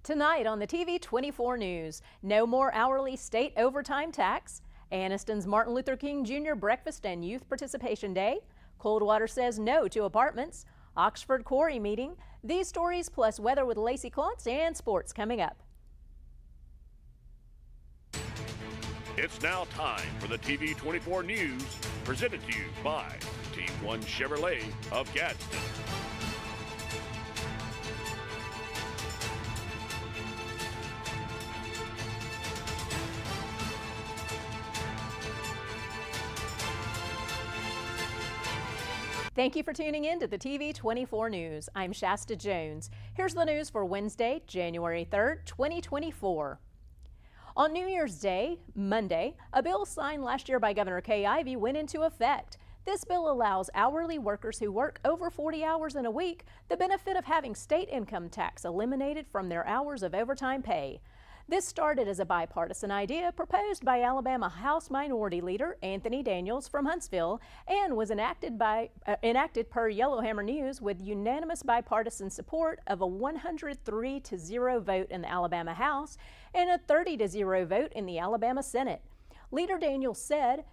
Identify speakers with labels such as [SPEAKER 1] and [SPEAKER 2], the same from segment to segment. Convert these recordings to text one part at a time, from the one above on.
[SPEAKER 1] Tonight on the TV24 News, no more hourly state overtime tax, Anniston's Martin Luther King Jr. Breakfast and Youth Participation Day, Coldwater says no to apartments, Oxford Quarry meeting, these stories plus weather with Lacey Klontz and sports coming up.
[SPEAKER 2] It's now time for the TV24 News, presented to you by Team 1 Chevrolet of Gadsden.
[SPEAKER 1] Thank you for tuning in to the TV24 News. I'm Shasta Jones. Here's the news for Wednesday, January 3rd, 2024. On New Year's Day, Monday, a bill signed last year by Governor Kay Ivey went into effect. This bill allows hourly workers who work over 40 hours in a week the benefit of having state income tax eliminated from their hours of overtime pay. This started as a bipartisan idea proposed by Alabama House Minority Leader Anthony Daniels from Huntsville and was enacted per Yellowhammer News with unanimous bipartisan support of a 103-0 vote in the Alabama House and a 30-0 vote in the Alabama Senate. Leader Daniels said,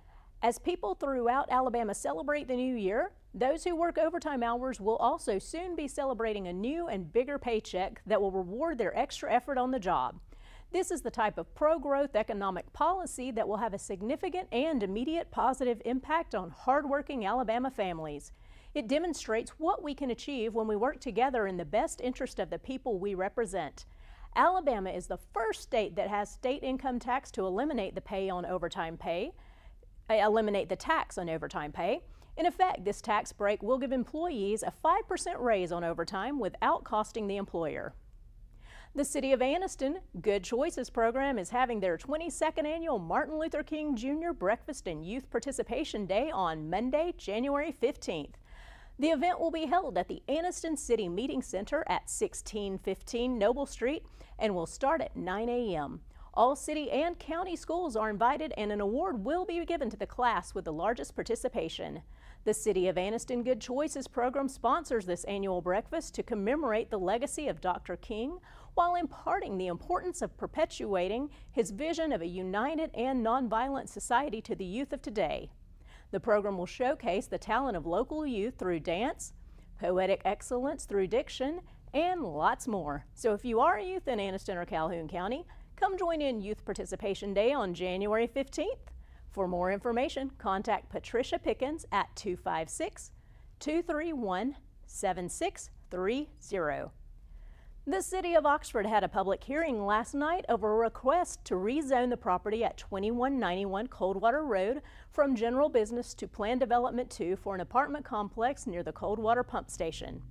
[SPEAKER 1] "As people throughout Alabama celebrate the new year, those who work overtime hours will also soon be celebrating a new and bigger paycheck that will reward their extra effort on the job. This is the type of pro-growth economic policy that will have a significant and immediate positive impact on hardworking Alabama families. It demonstrates what we can achieve when we work together in the best interest of the people we represent. Alabama is the first state that has state income tax to eliminate the tax on overtime pay. In effect, this tax break will give employees a 5% raise on overtime without costing the employer." The City of Anniston Good Choices program is having their 22nd annual Martin Luther King Jr. Breakfast and Youth Participation Day on Monday, January 15th. The event will be held at the Anniston City Meeting Center at 1615 Noble Street and will start at 9 a.m. All city and county schools are invited and an award will be given to the class with the largest participation. The City of Anniston Good Choices program sponsors this annual breakfast to commemorate the legacy of Dr. King while imparting the importance of perpetuating his vision of a united and nonviolent society to the youth of today. The program will showcase the talent of local youth through dance, poetic excellence through diction, and lots more. So if you are a youth in Anniston or Calhoun County, come join in Youth Participation Day on January 15th. For more information, contact Patricia Pickens at 256-231-7630. The City of Oxford had a public hearing last night over a request to rezone the property at 2191 Coldwater Road from general business to planned development 2 for an apartment complex near the Coldwater pump station.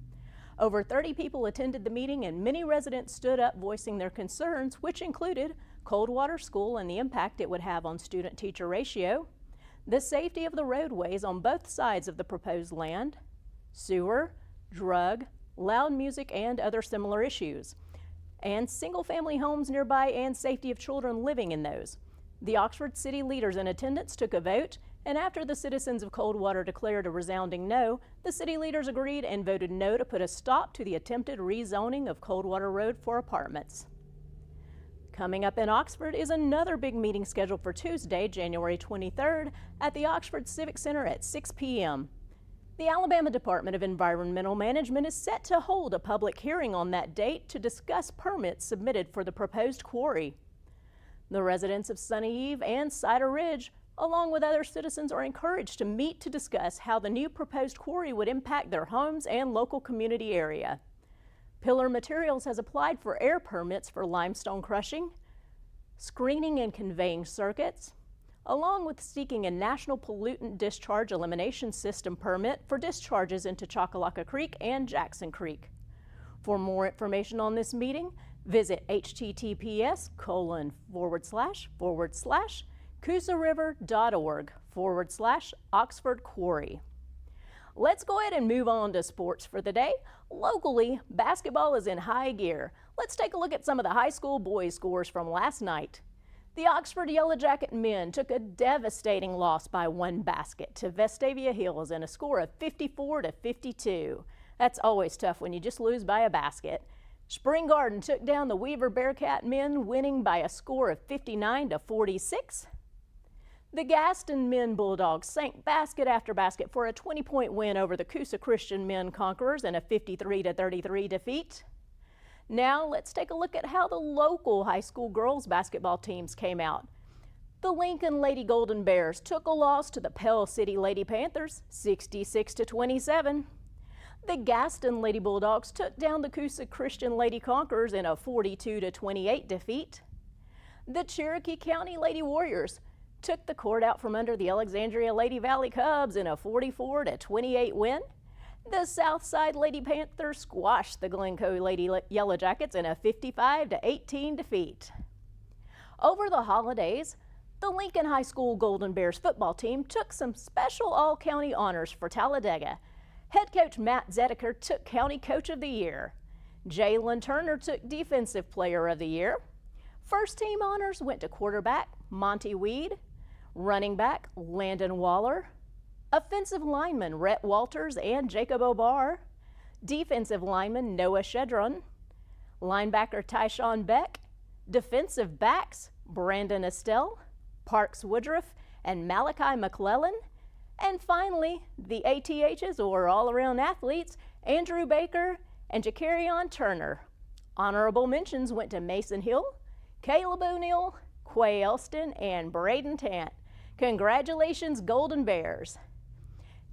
[SPEAKER 1] Over 30 people attended the meeting and many residents stood up voicing their concerns, which included Coldwater School and the impact it would have on student-teacher ratio, the safety of the roadways on both sides of the proposed land, sewer, drug, loud music and other similar issues, and single-family homes nearby and safety of children living in those. The Oxford City leaders in attendance took a vote, and after the citizens of Coldwater declared a resounding no, the city leaders agreed and voted no to put a stop to the attempted rezoning of Coldwater Road for apartments. Coming up in Oxford is another big meeting scheduled for Tuesday, January 23rd at the Oxford Civic Center at 6 p.m. The Alabama Department of Environmental Management is set to hold a public hearing on that date to discuss permits submitted for the proposed quarry. The residents of Sunny Eve and Cider Ridge, along with other citizens, are encouraged to meet to discuss how the new proposed quarry would impact their homes and local community area. Pillar Materials has applied for air permits for limestone crushing, screening and conveying circuits, along with seeking a National Pollutant Discharge Elimination System permit for discharges into Choccolocco Creek and Jackson Creek. For more information on this meeting, visit https://coosariver.org/Oxford Quarry. Let's go ahead and move on to sports for the day. Locally, basketball is in high gear. Let's take a look at some of the high school boys scores from last night. The Oxford Yellow Jacket men took a devastating loss by 1 basket to Vestavia Hills in a score of 54-52. That's always tough when you just lose by a basket. Spring Garden took down the Weaver Bearcat men, winning by a score of 59-46. The Gaston men Bulldogs sank basket after basket for a 20-point win over the Coosa Christian men Conquerors in a 53-33 defeat. Now let's take a look at how the local high school girls basketball teams came out. The Lincoln Lady Golden Bears took a loss to the Pell City Lady Panthers, 66-27. The Gaston Lady Bulldogs took down the Coosa Christian Lady Conquerors in a 42-28 defeat. The Cherokee County Lady Warriors took the court out from under the Alexandria Lady Valley Cubs in a 44-28 win. The Southside Lady Panthers squashed the Glencoe Lady Yellow Jackets in a 55-18 defeat. Over the holidays, the Lincoln High School Golden Bears football team took some special all-county honors for Talladega. Head coach Matt Zedeker took County Coach of the Year. Jalen Turner took Defensive Player of the Year. First team honors went to quarterback Monty Weed, running back Landon Waller, offensive lineman Rhett Walters and Jacob O'Barr, defensive lineman Noah Shedron, linebacker Tyshawn Beck, defensive backs Brandon Estelle, Parks Woodruff, and Malachi McClellan, and finally the ATHs, or all-around athletes, Andrew Baker and Jacarion Turner. Honorable mentions went to Mason Hill, Caleb O'Neill, Quay Elston, and Braden Tant. Congratulations, Golden Bears.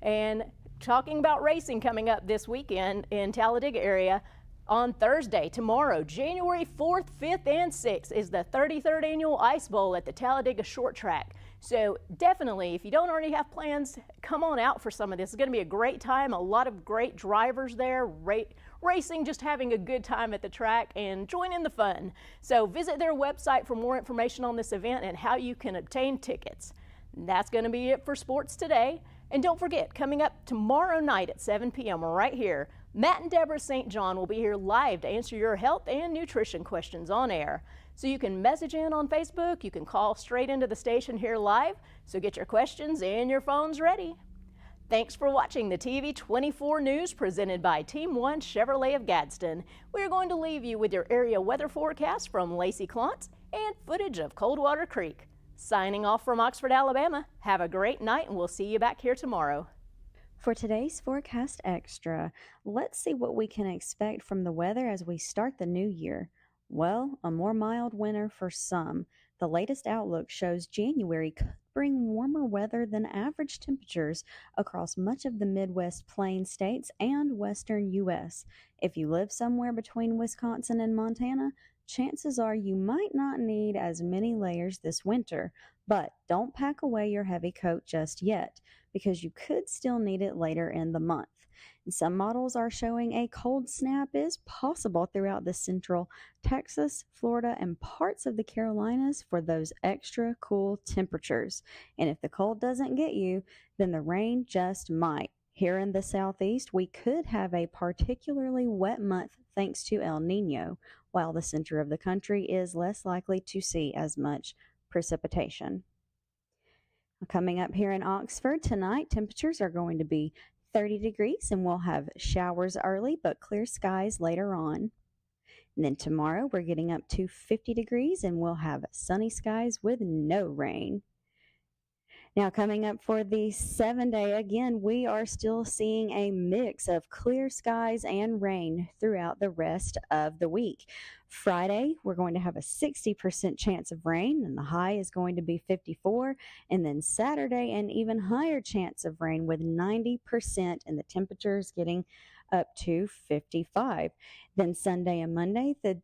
[SPEAKER 1] And talking about racing coming up this weekend in Talladega area, on Thursday, tomorrow, January 4th, 5th, and 6th is the 33rd Annual Ice Bowl at the Talladega Short Track. So definitely, if you don't already have plans, come on out for some of this. It's going to be a great time, a lot of great drivers there, racing, just having a good time at the track and join in the fun. So visit their website for more information on this event and how you can obtain tickets. That's going to be it for sports today. And don't forget, coming up tomorrow night at 7 p.m. right here, Matt and Deborah St. John will be here live to answer your health and nutrition questions on air. So you can message in on Facebook, you can call straight into the station here live, so get your questions and your phones ready. Thanks for watching the TV24 News presented by Team 1 Chevrolet of Gadsden. We're going to leave you with your area weather forecast from Lacey Clontz and footage of Coldwater Creek. Signing off from Oxford, Alabama, have a great night and we'll see you back here tomorrow.
[SPEAKER 3] For today's Forecast Extra, let's see what we can expect from the weather as we start the new year. Well, a more mild winter for some. The latest outlook shows January could bring warmer weather than average temperatures across much of the Midwest Plain states and western U.S. If you live somewhere between Wisconsin and Montana, chances are you might not need as many layers this winter, but don't pack away your heavy coat just yet, because you could still need it later in the month. And some models are showing a cold snap is possible throughout the central Texas, Florida, and parts of the Carolinas for those extra cool temperatures. And if the cold doesn't get you, then the rain just might. Here in the southeast, we could have a particularly wet month thanks to El Nino, while the center of the country is less likely to see as much precipitation. Coming up here in Oxford tonight, temperatures are going to be 30 degrees and we'll have showers early but clear skies later on. And then tomorrow we're getting up to 50 degrees and we'll have sunny skies with no rain. Now coming up for the 7-day, again, we are still seeing a mix of clear skies and rain throughout the rest of the week. Friday, we're going to have a 60% chance of rain, and the high is going to be 54. And then Saturday, an even higher chance of rain with 90%, and the temperatures getting up to 55. Then Sunday and Monday, the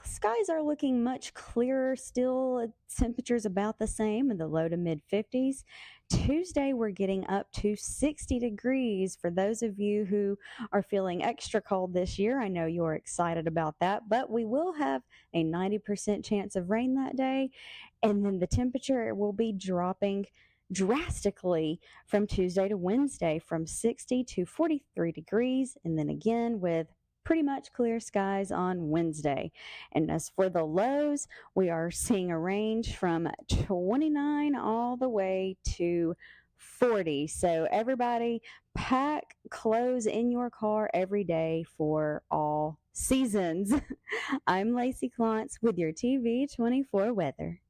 [SPEAKER 3] skies are looking much clearer still. Temperatures about the same in the low to mid 50s. Tuesday, we're getting up to 60 degrees. For those of you who are feeling extra cold this year, I know you're excited about that, but we will have a 90% chance of rain that day. And then the temperature will be dropping drastically from Tuesday to Wednesday from 60 to 43 degrees. And then again with pretty much clear skies on Wednesday. And as for the lows, we are seeing a range from 29 all the way to 40. So everybody Pack clothes in your car every day for all seasons. I'm Lacey Klontz with your TV24 weather.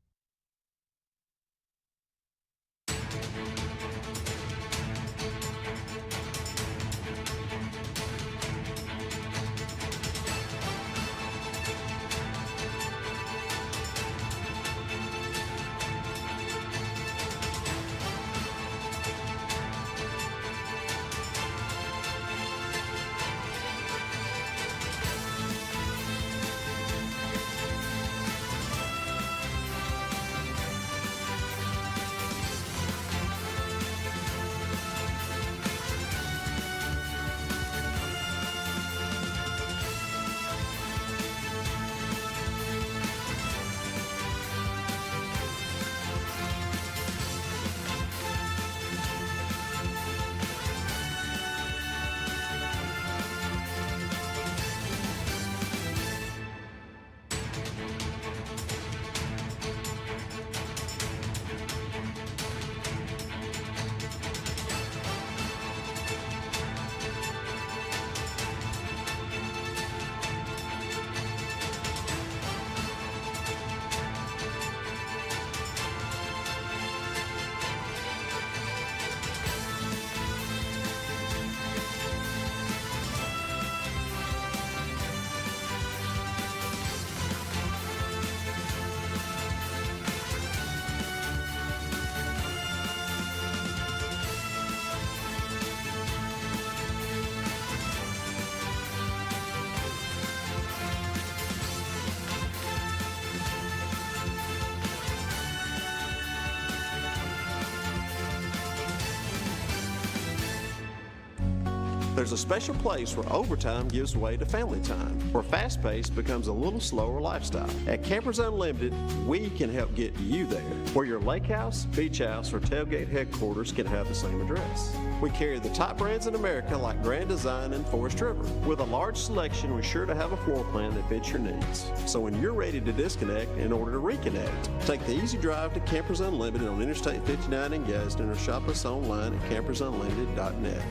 [SPEAKER 4] There's a special place where overtime gives way to family time, where fast-paced becomes a little slower lifestyle. At Campers Unlimited, we can help get you there, where your lake house, beach house, or tailgate headquarters can have the same address. We carry the top brands in America like Grand Design and Forest River. With a large selection, we're sure to have a floor plan that fits your needs. So when you're ready to disconnect in order to reconnect, take the easy drive to Campers Unlimited on Interstate 59 in Gadsden or shop us online at campersunlimited.net.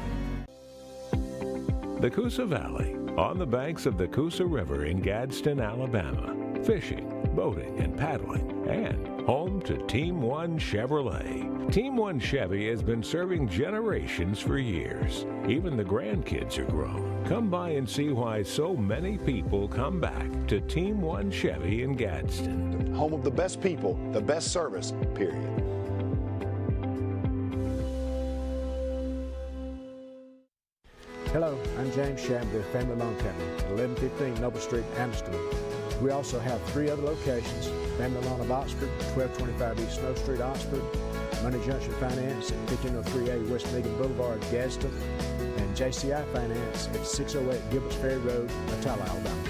[SPEAKER 5] The Coosa Valley, on the banks of the Coosa River in Gadsden, Alabama. Fishing, boating, and paddling, and home to Team One Chevrolet. Team One Chevy has been serving generations for years. Even the grandkids are grown. Come by and see why so many people come back to Team One Chevy in Gadsden.
[SPEAKER 6] Home of the best people, the best service, period.
[SPEAKER 7] Hello, I'm James Shamby of Family Loan Company, 1115 Noble Street, Anderson. We also have 3 other locations: Family Loan of Oxford, 1225 East Snow Street, Oxford; Money Junction Finance at 1503A West Megan Boulevard, Gadsden; and JCI Finance at 608 Gilbert's Ferry Road, Atala, Alabama.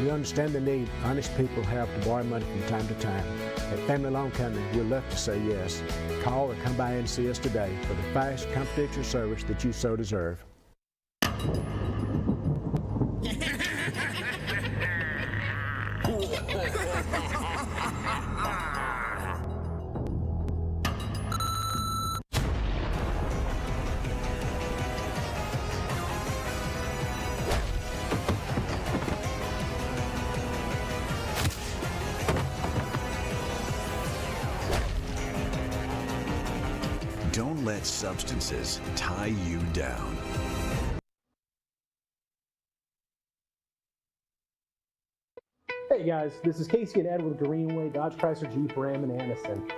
[SPEAKER 7] We understand the need honest people have to borrow money from time to time. At Family Loan Company, we'd love to say yes. Call or come by and see us today for the fast, confidential service that you so deserve.
[SPEAKER 8] Don't let substances tie you down.
[SPEAKER 9] Hey guys, this is Casey and Ed with Greenway Dodge Chrysler Jeep Ram in Anniston.